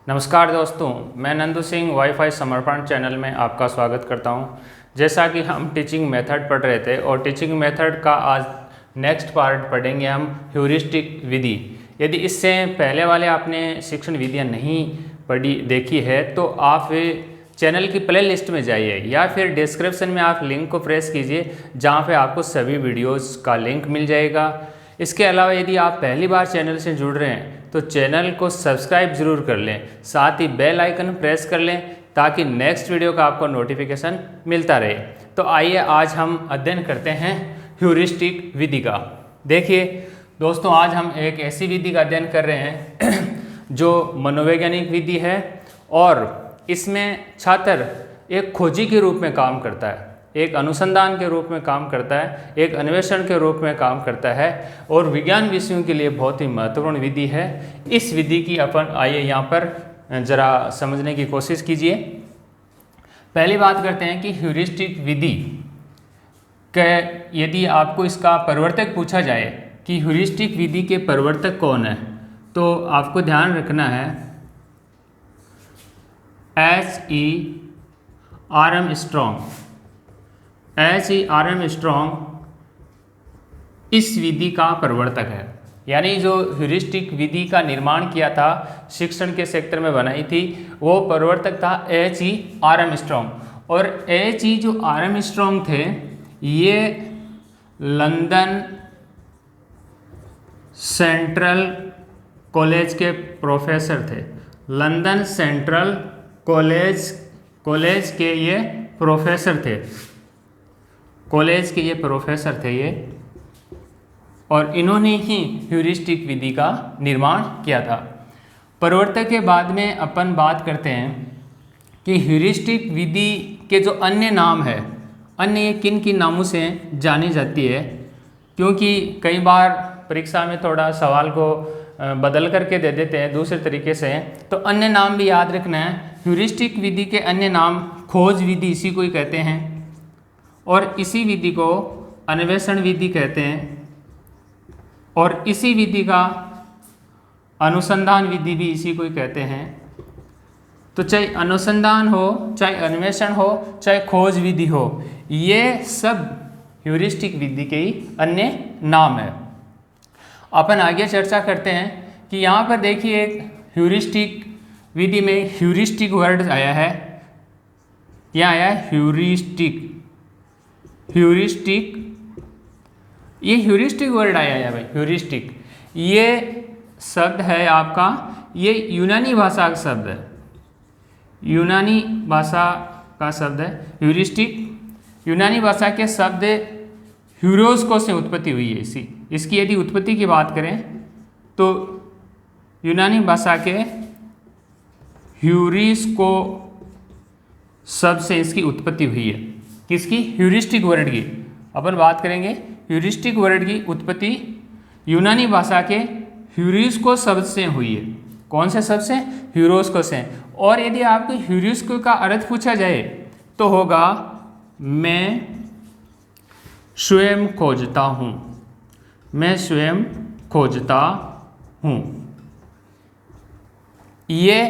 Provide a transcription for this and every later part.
नमस्कार दोस्तों, मैं नंदू सिंह वाईफाई समर्पण चैनल में आपका स्वागत करता हूं। जैसा कि हम टीचिंग मेथड पढ़ रहे थे और टीचिंग मेथड का आज नेक्स्ट पार्ट पढ़ेंगे हम ह्यूरिस्टिक विधि। यदि इससे पहले वाले आपने शिक्षण विधियां नहीं पढ़ी देखी है तो आप चैनल की प्ले लिस्ट में जाइए या फिर डिस्क्रिप्शन में आप लिंक को प्रेस कीजिए, जहाँ पे आपको सभी वीडियोस का लिंक मिल जाएगा। इसके अलावा यदि आप पहली बार चैनल से जुड़ रहे हैं तो चैनल को सब्सक्राइब जरूर कर लें, साथ ही बेल आइकन प्रेस कर लें ताकि नेक्स्ट वीडियो का आपको नोटिफिकेशन मिलता रहे। तो आइए आज हम अध्ययन करते हैं ह्यूरिस्टिक विधि का। देखिए दोस्तों, आज हम एक ऐसी विधि का अध्ययन कर रहे हैं जो मनोवैज्ञानिक विधि है और इसमें छात्र एक खोजी के रूप में काम करता है, एक अनुसंधान के रूप में काम करता है, एक अन्वेषण के रूप में काम करता है और विज्ञान विषयों के लिए बहुत ही महत्वपूर्ण विधि है। इस विधि की अपन आइए यहाँ पर ज़रा समझने की कोशिश कीजिए। पहली बात करते हैं कि ह्यूरिस्टिक विधि के यदि आपको इसका प्रवर्तक पूछा जाए कि ह्यूरिस्टिक विधि के प्रवर्तक कौन है, तो आपको ध्यान रखना है H.E.R.M. स्ट्रॉन्ग इस विधि का प्रवर्तक है। यानी जो ह्यूरिस्टिक विधि का निर्माण किया था, शिक्षण के सेक्टर में बनाई थी, वो प्रवर्तक था H.E.R.M. स्ट्रॉन्ग। और H.E.R.M. स्ट्रॉन्ग थे, ये लंदन सेंट्रल कॉलेज के प्रोफेसर थे। लंदन सेंट्रल कॉलेज के ये प्रोफेसर थे, ये और इन्होंने ही ह्यूरिस्टिक विधि का निर्माण किया था। प्रवर्तक के बाद में अपन बात करते हैं कि ह्यूरिस्टिक विधि के जो अन्य नाम है, अन्य किन किन नामों से जानी जाती है, क्योंकि कई बार परीक्षा में थोड़ा सवाल को बदल करके दे देते हैं दूसरे तरीके से, तो अन्य नाम भी याद रखना है। ह्यूरिस्टिक विधि के अन्य नाम खोज विधि इसी को ही कहते हैं और इसी विधि को अन्वेषण विधि कहते हैं और इसी विधि का अनुसंधान विधि भी इसी को ही कहते हैं। तो चाहे अनुसंधान हो, चाहे अन्वेषण हो, चाहे खोज विधि हो, ये सब ह्यूरिस्टिक विधि के ही अन्य नाम है। अपन आगे चर्चा करते हैं कि यहाँ पर देखिए एक ह्यूरिस्टिक विधि में ह्यूरिस्टिक वर्ड आया है। क्या आया है? ह्यूरिस्टिक। ये ह्यूरिस्टिक वर्ड आया है भाई, ह्यूरिस्टिक। ये शब्द है आपका, ये यूनानी भाषा का शब्द है, यूनानी भाषा का शब्द है ह्यूरिस्टिक। यूनानी भाषा के शब्द ह्यूरोस्को से उत्पत्ति हुई है। इसकी यदि उत्पत्ति की बात करें तो यूनानी भाषा के ह्यूरिस्को शब्द से इसकी उत्पत्ति हुई है। किसकी? ह्यूरिस्टिक वर्ड की। अपन बात करेंगे ह्यूरिस्टिक वर्ड की उत्पत्ति यूनानी भाषा के ह्यूरिस्को शब्द से हुई है। कौन से शब्द से? ह्यूरोस्को से। और यदि आपको ह्यूरिस्को का अर्थ पूछा जाए तो होगा मैं स्वयं खोजता हूँ, मैं स्वयं खोजता हूँ। ये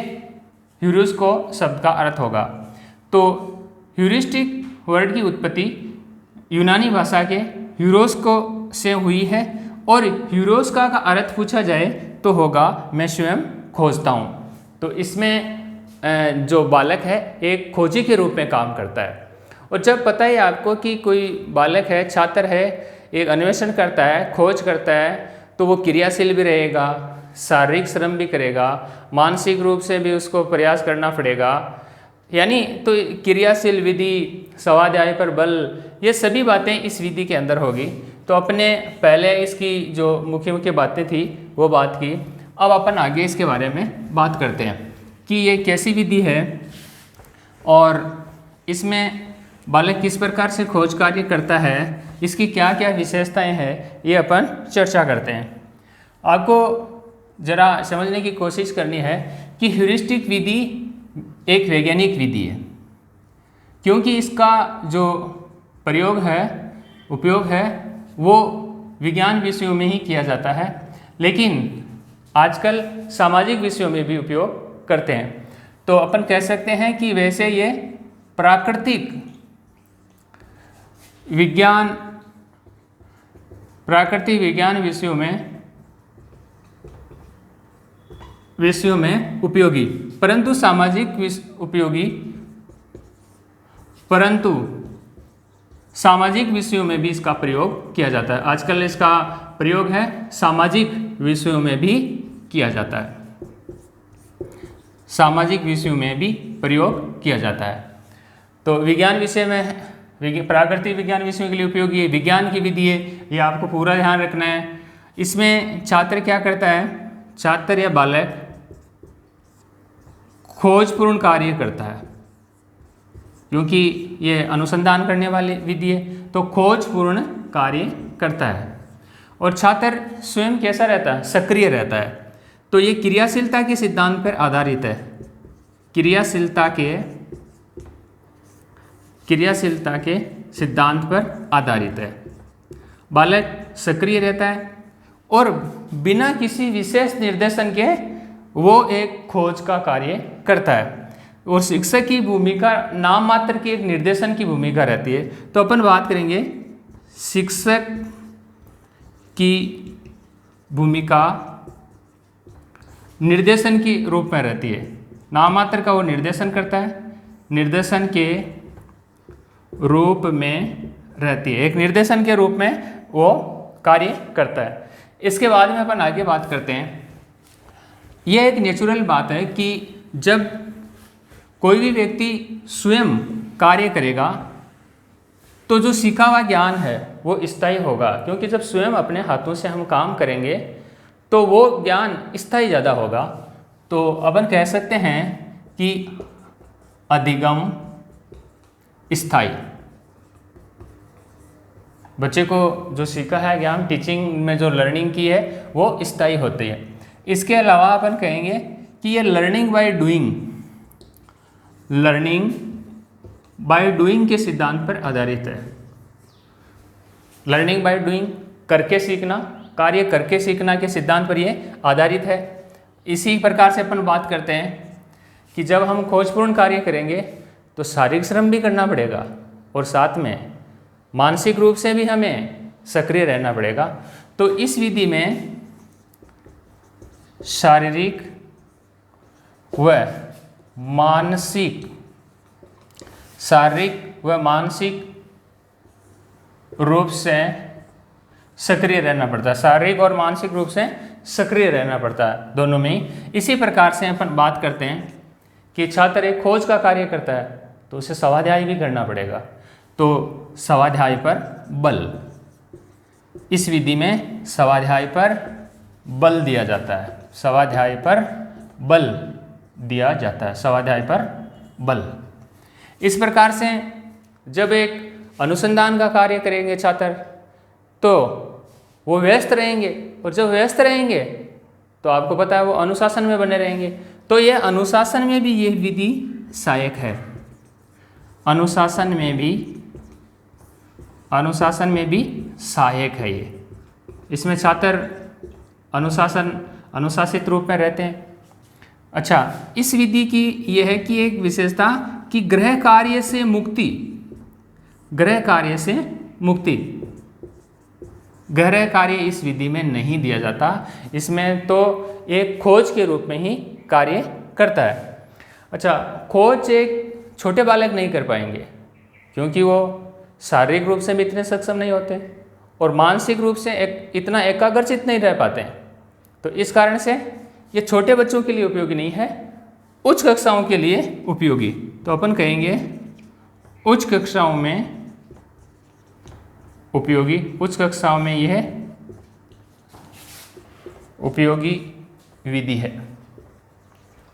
ह्यूरिस्को शब्द का अर्थ होगा। तो ह्यूरिस्टिक वर्ड की उत्पत्ति यूनानी भाषा के ह्यूरोस्को से हुई है और ह्यूरोस्का का अर्थ पूछा जाए तो होगा मैं स्वयं खोजता हूँ। तो इसमें जो बालक है एक खोजी के रूप में काम करता है। और जब पता है आपको कि कोई बालक है, छात्र है, एक अन्वेषण करता है, खोज करता है, तो वो क्रियाशील भी रहेगा, शारीरिक श्रम भी करेगा, मानसिक रूप से भी उसको प्रयास करना पड़ेगा। यानी तो क्रियाशील विधि, स्वाध्याय पर बल, ये सभी बातें इस विधि के अंदर होगी। तो अपने पहले इसकी जो मुख्य बातें थी वो बात की। अब अपन आगे इसके बारे में बात करते हैं कि ये कैसी विधि है और इसमें बालक किस प्रकार से खोज कार्य करता है, इसकी क्या क्या विशेषताएं हैं, ये अपन चर्चा करते हैं। आपको ज़रा समझने की कोशिश करनी है कि ह्यूरिस्टिक विधि एक वैज्ञानिक विधि है, क्योंकि इसका जो प्रयोग है, उपयोग है, वो विज्ञान विषयों में ही किया जाता है, लेकिन आजकल सामाजिक विषयों में भी उपयोग करते हैं। तो अपन कह सकते हैं कि वैसे ये प्राकृतिक विज्ञान विषयों में उपयोगी, परंतु सामाजिक विषयों में भी इसका प्रयोग किया जाता है। आजकल इसका प्रयोग है सामाजिक विषयों में भी किया जाता है, सामाजिक विषयों में भी प्रयोग किया जाता है। तो विज्ञान विषय में प्राकृतिक विज्ञान विषयों के लिए उपयोगी विज्ञान की विधि है, ये आपको पूरा ध्यान रखना है। इसमें छात्र क्या करता है, छात्र या बालक खोजपूर्ण कार्य करता है, क्योंकि ये अनुसंधान करने वाली विधि है, तो खोजपूर्ण कार्य करता है। और छात्र स्वयं कैसा रहता है, सक्रिय रहता है। तो ये क्रियाशीलता के सिद्धांत पर आधारित है, क्रियाशीलता के सिद्धांत पर आधारित है। बालक सक्रिय रहता है और बिना किसी विशेष निर्देशन के वो एक खोज का कार्य करता है। और शिक्षक की भूमिका नाम मात्र की एक निर्देशन की भूमिका रहती है। तो अपन बात करेंगे शिक्षक की भूमिका निर्देशन के रूप में रहती है। नाम मात्र का वो निर्देशन करता है, निर्देशन के रूप में रहती है, एक निर्देशन के रूप में वो कार्य करता है। इसके बाद में अपन आगे बात करते हैं। यह एक नेचुरल बात है कि जब कोई भी व्यक्ति स्वयं कार्य करेगा तो जो सीखा हुआ ज्ञान है वो स्थायी होगा, क्योंकि जब स्वयं अपने हाथों से हम काम करेंगे तो वो ज्ञान स्थायी ज़्यादा होगा। तो अपन कह सकते हैं कि अधिगम स्थायी, बच्चे को जो सीखा है ज्ञान टीचिंग में जो लर्निंग की है वो स्थायी होती है। इसके अलावा अपन कहेंगे कि ये लर्निंग बाय डूइंग के सिद्धांत पर आधारित है। लर्निंग बाय डूइंग, करके सीखना, कार्य करके सीखना के सिद्धांत पर ये आधारित है। इसी प्रकार से अपन बात करते हैं कि जब हम खोजपूर्ण कार्य करेंगे तो शारीरिक श्रम भी करना पड़ेगा और साथ में मानसिक रूप से भी हमें सक्रिय रहना पड़ेगा। तो इस विधि में शारीरिक व मानसिक रूप से सक्रिय रहना पड़ता है, शारीरिक और मानसिक रूप से सक्रिय रहना पड़ता है दोनों में ही। इसी प्रकार से अपन बात करते हैं कि छात्र एक खोज का कार्य करता है तो उसे स्वाध्याय भी करना पड़ेगा। तो स्वाध्याय पर बल, इस विधि में स्वाध्याय पर बल दिया जाता है, स्वाध्याय पर बल दिया जाता है, स्वाध्याय पर बल। इस प्रकार से जब एक अनुसंधान का कार्य करेंगे छात्र तो वो व्यस्त रहेंगे, और जब व्यस्त रहेंगे तो आपको पता है वो अनुशासन में बने रहेंगे। तो ये अनुशासन में भी ये विधि सहायक है, अनुशासन में भी सहायक है ये। इसमें छात्र अनुशासित रूप में रहते हैं। अच्छा, इस विधि की यह है कि एक विशेषता कि गृह कार्य से मुक्ति, गृह कार्य इस विधि में नहीं दिया जाता। इसमें तो एक खोज के रूप में ही कार्य करता है। अच्छा, खोज एक छोटे बालक नहीं कर पाएंगे क्योंकि वो शारीरिक रूप से भी इतने सक्षम नहीं होते और मानसिक रूप से इतना एकाग्रचित नहीं रह पाते हैं। तो इस कारण से ये छोटे बच्चों के लिए उपयोगी नहीं है, उच्च कक्षाओं के लिए उपयोगी। तो अपन कहेंगे उच्च कक्षाओं में उपयोगी, उच्च कक्षाओं में यह उपयोगी विधि है,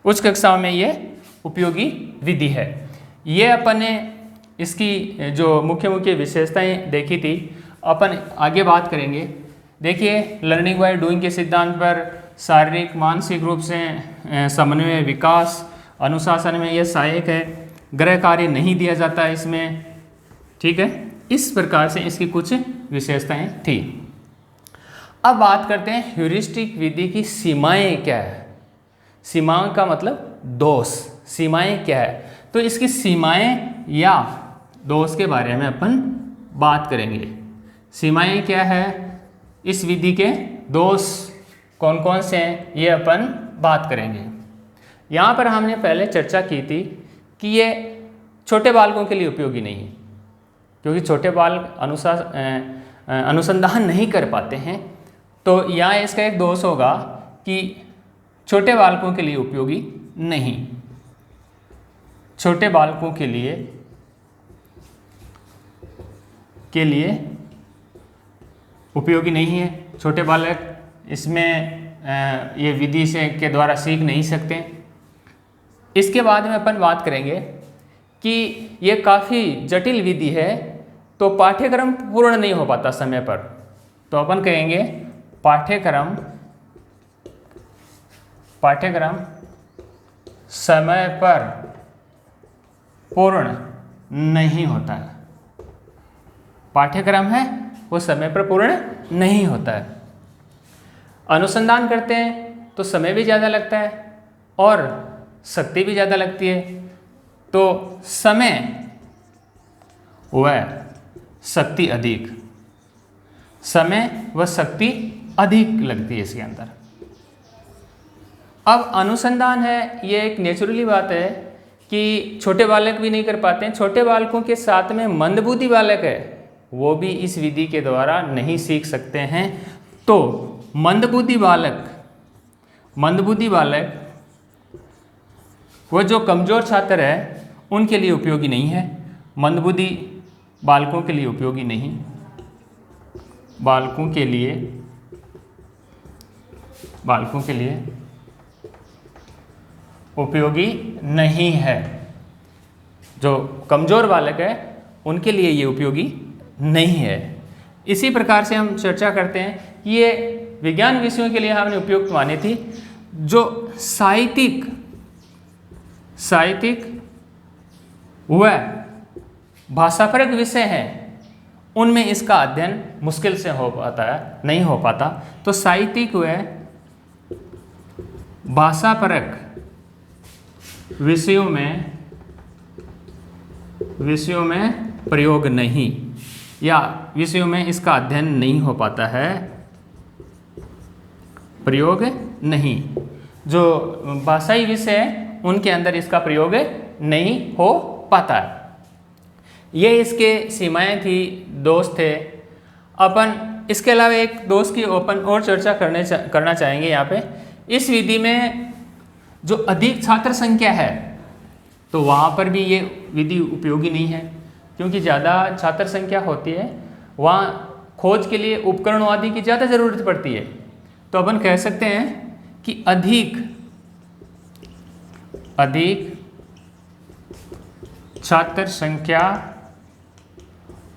उच्च कक्षाओं में यह उपयोगी विधि है। ये अपन ने इसकी जो मुख्य विशेषताएं देखी थी, अपन आगे बात करेंगे। देखिए, लर्निंग बाय डूइंग के सिद्धांत पर शारीरिक मानसिक रूप से समन्वय, विकास, अनुशासन में यह सहायक है, गृह कार्य नहीं दिया जाता इसमें, ठीक है। इस प्रकार से इसकी कुछ विशेषताएं थी। अब बात करते हैं ह्यूरिस्टिक विधि की सीमाएं क्या है। सीमाओं का मतलब दोष। सीमाएं क्या है, तो इसकी सीमाएं या दोष के बारे में अपन बात करेंगे। सीमाएं क्या है, इस विधि के दोष कौन कौन से हैं, ये अपन बात करेंगे। यहाँ पर हमने पहले चर्चा की थी कि ये छोटे बालकों के लिए उपयोगी नहीं है, क्योंकि छोटे बालक अनुसंधान नहीं कर पाते हैं। तो यहाँ इसका एक दोष होगा कि छोटे बालकों के लिए उपयोगी नहीं, छोटे बालकों के लिए उपयोगी नहीं है। छोटे बालक इसमें ये विधि से के द्वारा सीख नहीं सकते। इसके बाद में अपन बात करेंगे कि ये काफ़ी जटिल विधि है, तो पाठ्यक्रम पूर्ण नहीं हो पाता समय पर। तो अपन कहेंगे पाठ्यक्रम समय पर पूर्ण नहीं होता है। पाठ्यक्रम है वो समय पर पूर्ण नहीं होता है। अनुसंधान करते हैं तो समय भी ज़्यादा लगता है और शक्ति भी ज़्यादा लगती है। तो समय व शक्ति अधिक, समय व शक्ति अधिक लगती है इसके अंदर। अब अनुसंधान है, ये एक नेचुरली बात है कि छोटे बालक भी नहीं कर पाते हैं। छोटे बालकों के साथ में मंदबुद्धि बालक है, वो भी इस विधि के द्वारा नहीं सीख सकते हैं। तो मंदबुद्धि बालक वो जो कमज़ोर छात्र है उनके लिए उपयोगी नहीं है। मंदबुद्धि बालकों के लिए उपयोगी नहीं, बालकों के लिए उपयोगी नहीं है। जो कमज़ोर बालक है उनके लिए ये उपयोगी नहीं है। इसी प्रकार से हम चर्चा करते हैं, ये विज्ञान विषयों के लिए हमने उपयुक्त मानी थी। जो साहित्यिक व भाषापरक विषय हैं उनमें इसका अध्ययन मुश्किल से हो पाता है, नहीं हो पाता। तो साहित्यिक व भाषापरक विषयों में प्रयोग नहीं, या विषयों में इसका अध्ययन नहीं हो पाता है, प्रयोग नहीं। जो भाषाई विषय है उनके अंदर इसका प्रयोग नहीं हो पाता है। ये इसके सीमाएं थी, दोष थे। अपन इसके अलावा एक दोष की ओपन और चर्चा करना चाहेंगे। यहाँ पे इस विधि में जो अधिक छात्र संख्या है तो वहाँ पर भी ये विधि उपयोगी नहीं है, क्योंकि ज़्यादा छात्र संख्या होती है वहाँ खोज के लिए उपकरणों आदि की ज़्यादा ज़रूरत पड़ती है। तो अपन कह सकते हैं कि अधिक छात्र संख्या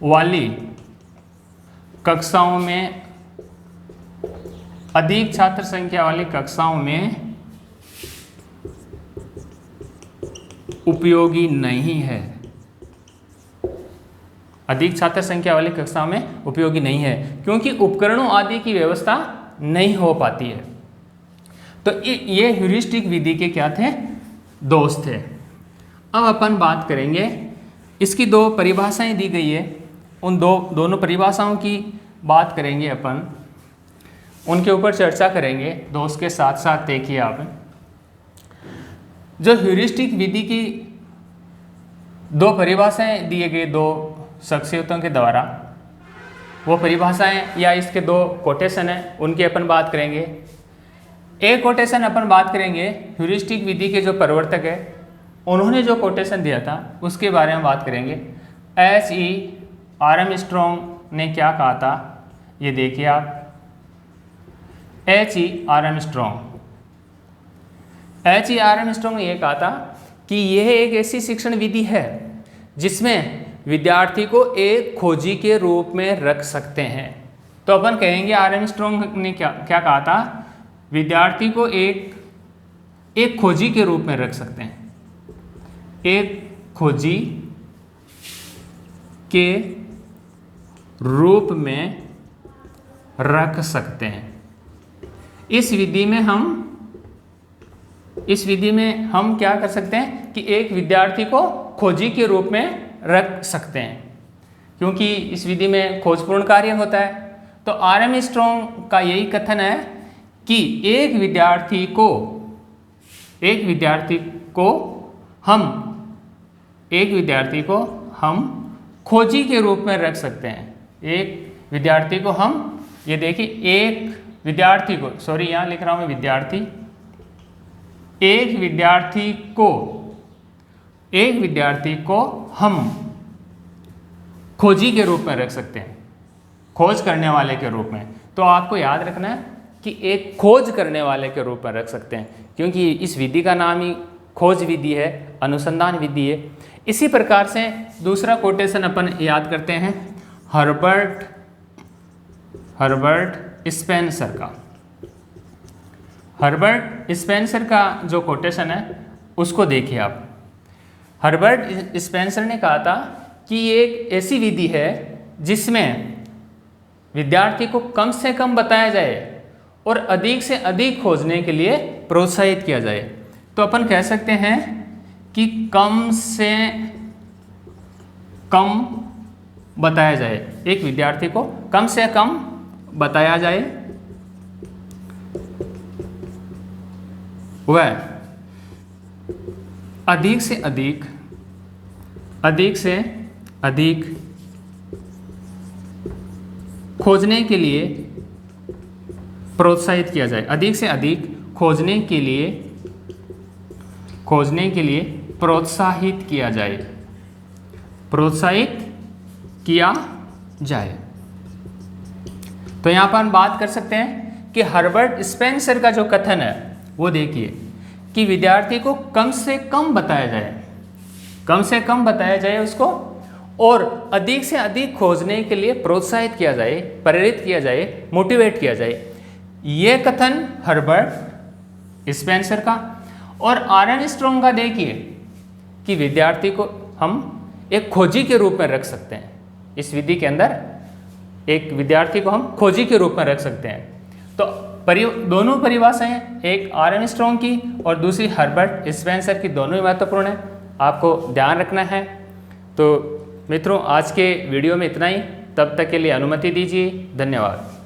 वाली कक्षाओं में उपयोगी नहीं है। अधिक छात्र संख्या वाली कक्षाओं में उपयोगी नहीं है, क्योंकि उपकरणों आदि की व्यवस्था नहीं हो पाती है। तो ये ह्यूरिस्टिक विधि के क्या थे, दोष थे। अब अपन बात करेंगे, इसकी दो परिभाषाएं दी गई है, उन दोनों परिभाषाओं की बात करेंगे अपन, उनके ऊपर चर्चा करेंगे। दोष के साथ साथ देखिए आप, जो ह्यूरिस्टिक विधि की दो परिभाषाएं दिए गए दो शख्सियतों के द्वारा, वो परिभाषाएं या इसके दो कोटेशन हैं, उनकी अपन बात करेंगे। एक कोटेशन अपन बात करेंगे ह्यूरिस्टिक विधि के जो प्रवर्तक है उन्होंने जो कोटेशन दिया था उसके बारे में बात करेंगे। H.E. आर्मस्ट्रॉन्ग ने क्या कहा था, ये देखिए आप। H.E. आर्मस्ट्रॉन्ग ने यह कहा था कि यह एक ऐसी शिक्षण विधि है जिसमें विद्यार्थी को एक खोजी के रूप में रख सकते हैं। तो अपन कहेंगे आर्मस्ट्रॉन्ग ने क्या कहा था, विद्यार्थी को एक खोजी के रूप में रख सकते हैं, एक खोजी के रूप में रख सकते हैं। इस विधि में हम इस विधि में हम क्या कर सकते हैं कि एक विद्यार्थी को खोजी के रूप में रख सकते हैं, क्योंकि इस विधि में खोजपूर्ण कार्य होता है। तो आरएम स्ट्रॉन्ग का यही कथन है कि एक विद्यार्थी को हम खोजी के रूप में रख सकते हैं। एक विद्यार्थी को हम, ये देखिए, एक विद्यार्थी को, सॉरी यहाँ लिख रहा हूँ मैं विद्यार्थी, एक विद्यार्थी को हम खोजी के रूप में रख सकते हैं, खोज करने वाले के रूप में। तो आपको याद रखना है कि एक खोज करने वाले के रूप में रख सकते हैं, क्योंकि इस विधि का नाम ही खोज विधि है, अनुसंधान विधि है। इसी प्रकार से दूसरा कोटेशन अपन याद करते हैं हर्बर्ट स्पेंसर का जो कोटेशन है उसको देखिए आप। हर्बर्ट स्पेंसर ने कहा था कि ये एक ऐसी विधि है जिसमें विद्यार्थी को कम से कम बताया जाए और अधिक से अधिक खोजने के लिए प्रोत्साहित किया जाए। तो अपन कह सकते हैं कि कम से कम बताया जाए, एक विद्यार्थी को कम से कम बताया जाए, वह अधिक से अधिक खोजने के लिए प्रोत्साहित किया जाए, अधिक से अधिक खोजने के लिए प्रोत्साहित किया जाए। तो यहाँ पर हम बात कर सकते हैं कि हर्बर्ट स्पेंसर का जो कथन है वो देखिए कि विद्यार्थी को कम से कम बताया जाए उसको, और अधिक से अधिक खोजने के लिए प्रोत्साहित किया जाए, प्रेरित किया जाए, मोटिवेट किया जाए। ये कथन हर्बर्ट स्पेंसर का। और आरएन स्ट्रॉन्ग का देखिए कि विद्यार्थी को हम एक खोजी के रूप में रख सकते हैं। इस विधि के अंदर एक विद्यार्थी को हम खोजी के रूप में रख सकते हैं। तो दोनों परिभाषाएं, एक आरएन स्ट्रॉन्ग की और दूसरी हर्बर्ट स्पेंसर की, दोनों ही महत्वपूर्ण है, आपको ध्यान रखना है। तो मित्रों, आज के वीडियो में इतना ही। तब तक के लिए अनुमति दीजिए। धन्यवाद।